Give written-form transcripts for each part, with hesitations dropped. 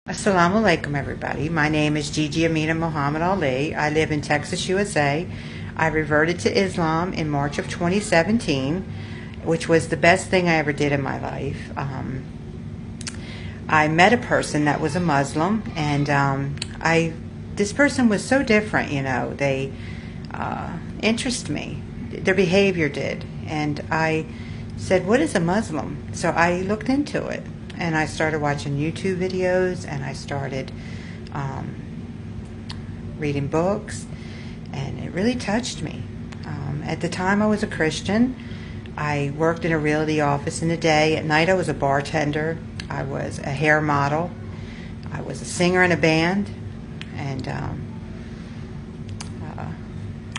Assalamu alaikum, everybody. My name is Gigi Amina Muhammad Ali. I live in Texas, USA. I reverted to Islam in March of 2017, which was the best thing I ever did in my life. I met a person that was a Muslim, and this person was so different. They interest me. Their behavior did, and I said, "What is a Muslim?" So I looked into it. And I started watching YouTube videos, and I started reading books, and it really touched me. At the time, I was a Christian. I worked in a realty office in the day. At night, I was a bartender. I was a hair model. I was a singer in a band. And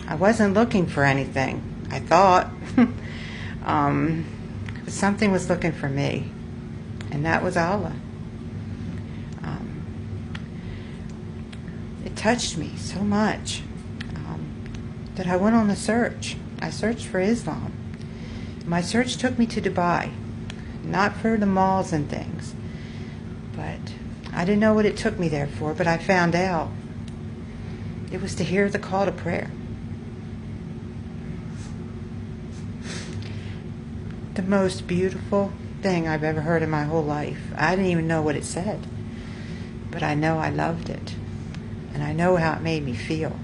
I wasn't looking for anything, I thought. But something was looking for me. And that was Allah. It touched me so much that I went on a search. I searched for Islam. My search took me to Dubai, not for the malls and things, but I didn't know what it took me there for, but I found out. It was to hear the call to prayer. The most beautiful thing I've ever heard in my whole life. I didn't even know what it said, but I know I loved it, and I know how it made me feel,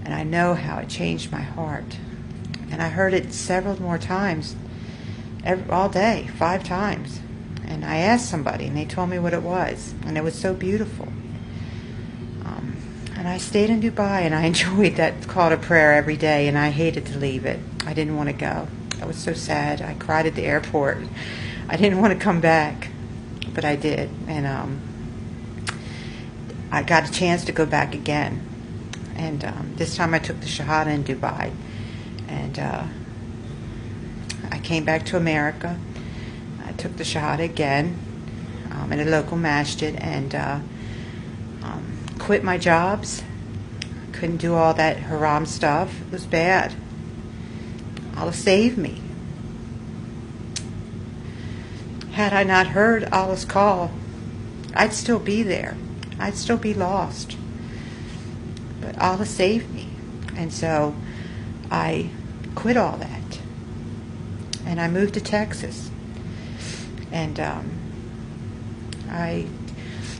and I know how it changed my heart. And I heard it several more times, all day, 5 times. And I asked somebody, and they told me what it was, and it was so beautiful. And I stayed in Dubai, and I enjoyed that call to prayer every day, and I hated to leave it. I didn't want to go. I was so sad. I cried at the airport. I didn't want to come back, but I did. And I got a chance to go back again. And this time I took the Shahada in Dubai. And I came back to America. I took the Shahada again in a local masjid, and quit my jobs. Couldn't do all that haram stuff. It was bad. Allah saved me. Had I not heard Allah's call, I'd still be there. I'd still be lost. But Allah saved me. And so I quit all that. And I moved to Texas. And I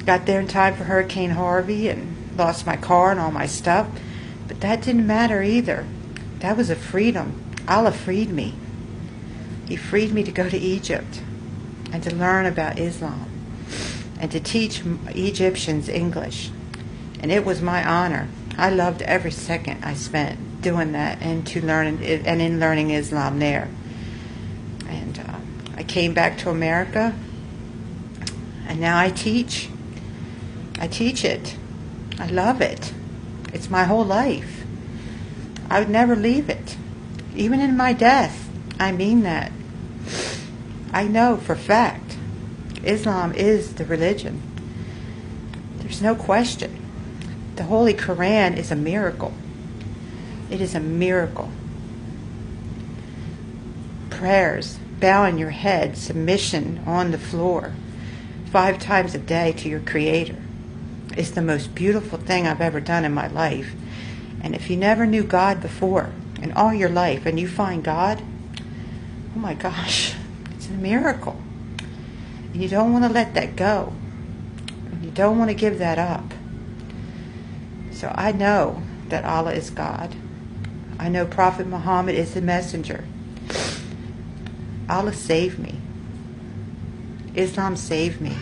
got there in time for Hurricane Harvey and lost my car and all my stuff. But that didn't matter either. That was a freedom. Allah freed me. He freed me to go to Egypt and to learn about Islam and to teach Egyptians English. And it was my honor. I loved every second I spent doing that and in learning Islam there. And I came back to America, and now I teach. I teach it. I love it. It's my whole life. I would never leave it. Even in my death, I mean that. I know for fact Islam is the religion. There's no question. The Holy Quran is a miracle. It is a miracle. Prayers, bowing your head, submission on the floor 5 times a day to your Creator is the most beautiful thing I've ever done in my life. And if you never knew God before, in all your life, and you find God, oh my gosh, it's a miracle. And you don't want to let that go. And you don't want to give that up. So I know that Allah is God. I know Prophet Muhammad is the messenger. Allah saved me. Islam saved me.